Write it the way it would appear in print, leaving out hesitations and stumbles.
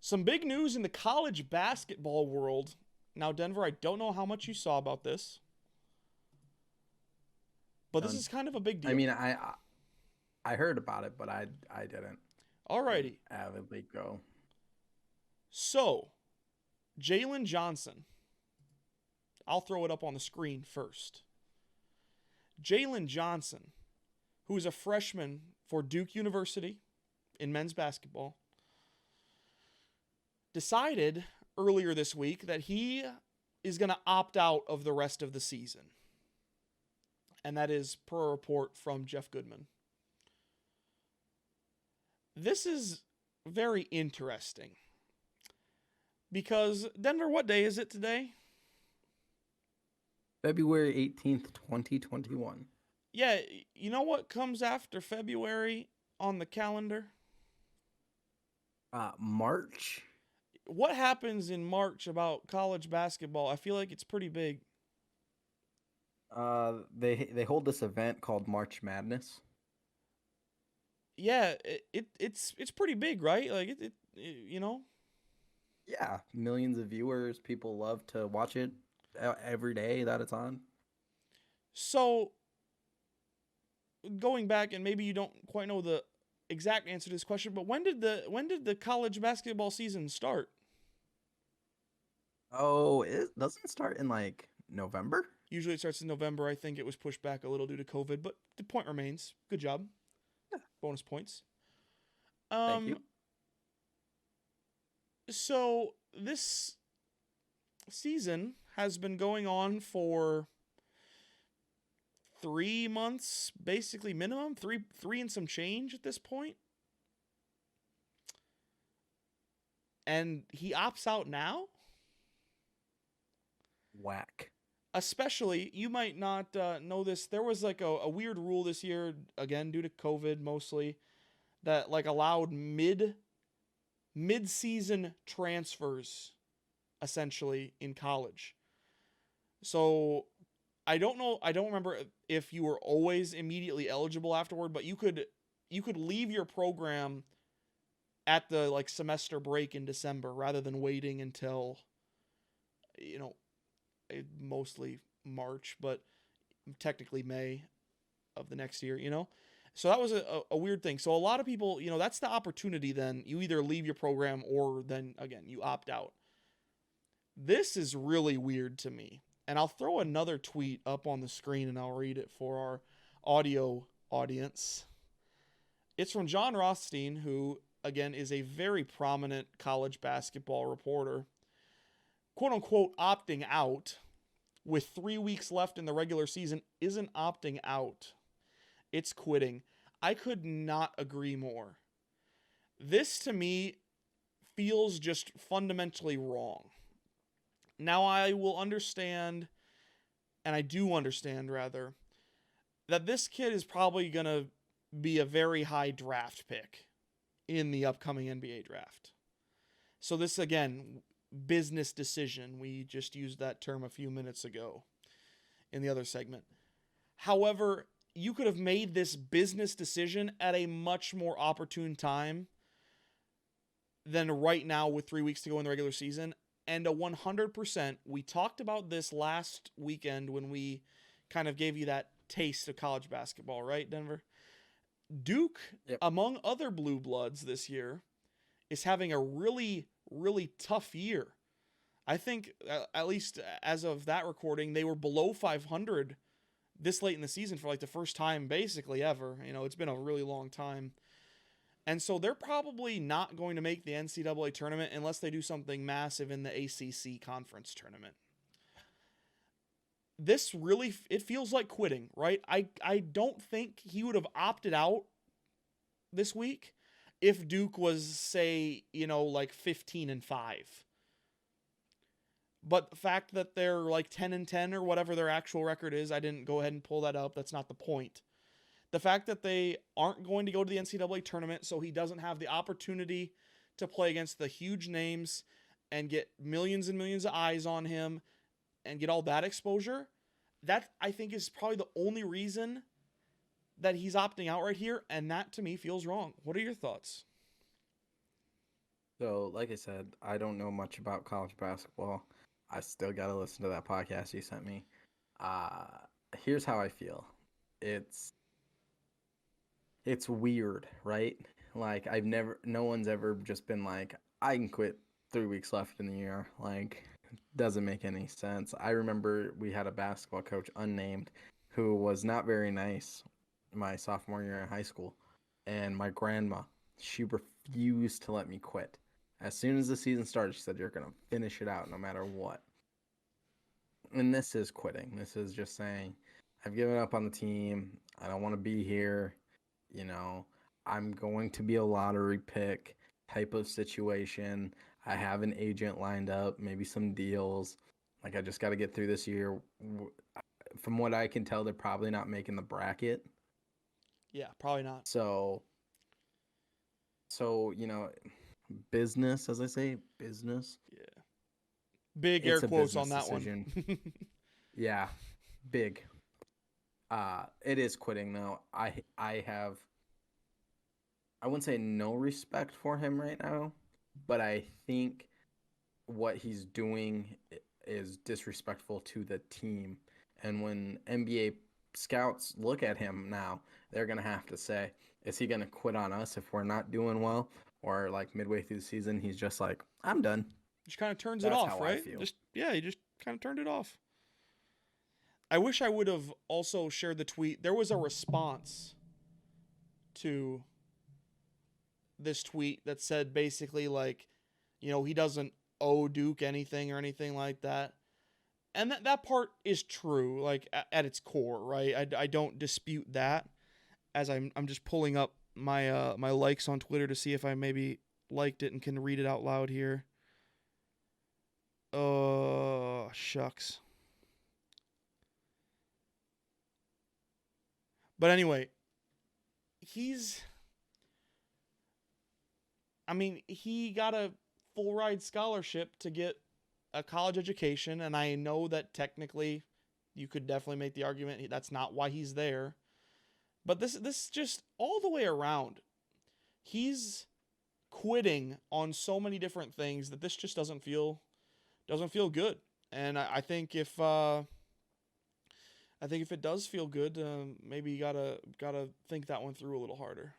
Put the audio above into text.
Some big news in the college basketball world. Now, Denver, I don't know how much you saw about this, but this is kind of a big I deal. mean, I heard about it, but I didn't Alrighty. avidly go. So, Jalen Johnson. I'll throw it up on the screen first. Jalen Johnson, who is a freshman for Duke University in men's basketball, decided earlier this week that he is going to opt out of the rest of the season. And that is per a report from Jeff Goodman. This is very interesting. Because, Denver, what day is it today? February 18th, 2021. Yeah, you know what comes after February on the calendar? March. What happens in March about college basketball? I feel like it's pretty big. They hold this event called March Madness. Yeah, it's pretty big, right? Like it you know. Yeah, millions of viewers. People love to watch it every day that it's on. So going back, and maybe you don't quite know the exact answer to this question, but when did the college basketball season start? Oh, it doesn't start in like November. Usually it starts in November. I think it was pushed back a little due to COVID, but the point remains. Good job. Yeah. Bonus points. Thank you. So this season has been going on for 3 months, basically minimum, three and some change at this point. And he opts out now? Whack. Especially, you might not know this, there was like a weird rule this year, again, due to COVID mostly, that like allowed mid-season transfers, essentially, in college. So, I don't remember if you were always immediately eligible afterward, but you could leave your program at the like semester break in December rather than waiting until, you know, mostly March, but technically May of the next year, you know? So that was a weird thing. So a lot of people, you know, that's the opportunity then. You either leave your program or then, again, you opt out. This is really weird to me. And I'll throw another tweet up on the screen and I'll read it for our audio audience. It's from John Rothstein, who, again, is a very prominent college basketball reporter. Quote unquote, opting out with 3 weeks left in the regular season isn't opting out. It's quitting. I could not agree more. This, to me, feels just fundamentally wrong. Now, I will understand, and I do understand, rather, that this kid is probably going to be a very high draft pick in the upcoming NBA draft. So this, again, business decision. We just used that term a few minutes ago in the other segment. However, you could have made this business decision at a much more opportune time than right now with 3 weeks to go in the regular season. And a 100%, we talked about this last weekend when we kind of gave you that taste of college basketball, right, Denver? Duke, Yep. among other blue bloods this year, is having a really, really tough year. I think, at least as of that recording, they were below 500 this late in the season for like the first time basically ever. You know, it's been a really long time. And so they're probably not going to make the NCAA tournament unless they do something massive in the ACC conference tournament. This really, it feels like quitting, right? I don't think he would have opted out this week if Duke was, say, you know, like 15-5. But the fact that they're like 10-10 or whatever their actual record is, I didn't go ahead and pull that up. That's not the point. The fact that they aren't going to go to the NCAA tournament, so he doesn't have the opportunity to play against the huge names and get millions and millions of eyes on him and get all that exposure, that I think is probably the only reason that he's opting out right here, and that to me feels wrong. What are your thoughts? So, like I said, I don't know much about college basketball. I still got to listen to that podcast you sent me. Uh, Here's how I feel. It's it's weird, right? Like no one's ever just been like, I can quit 3 weeks left in the year. Like, doesn't make any sense. I remember we had a basketball coach, unnamed, who was not very nice my sophomore year in high school. And my grandma, she refused to let me quit. As soon as the season started, she said, "You're going to finish it out no matter what." And this is quitting. This is just saying, I've given up on the team. I don't want to be here. You know, I'm going to be a lottery pick type of situation. I have an agent lined up, maybe some deals. Like, I just got to get through this year. From what I can tell, they're probably not making the bracket. Yeah, probably not. So, business, as I say, business. Yeah. Big air It's a quotes on business that decision. one. Yeah, big. It is quitting though. I wouldn't say no respect for him right now, but I think what he's doing is disrespectful to the team. And when NBA scouts look at him now, they're gonna have to say, is he gonna quit on us if we're not doing well? Or like midway through the season, he's just like, I'm done. Just kind of turns it That's off, how I right? feel. He just kind of turned it off. I wish I would have also shared the tweet. There was a response to this tweet that said basically like, he doesn't owe Duke anything or anything like that. And that part is true, like at its core, right? I don't dispute that. As I'm just pulling up my my likes on Twitter to see if I maybe liked it and can read it out loud here. Oh, shucks. But anyway, he got a full ride scholarship to get a college education, and I know that technically you could definitely make the argument that's not why he's there. But this just all the way around, he's quitting on so many different things that this just doesn't feel good. And I think if it does feel good, maybe you gotta think that one through a little harder.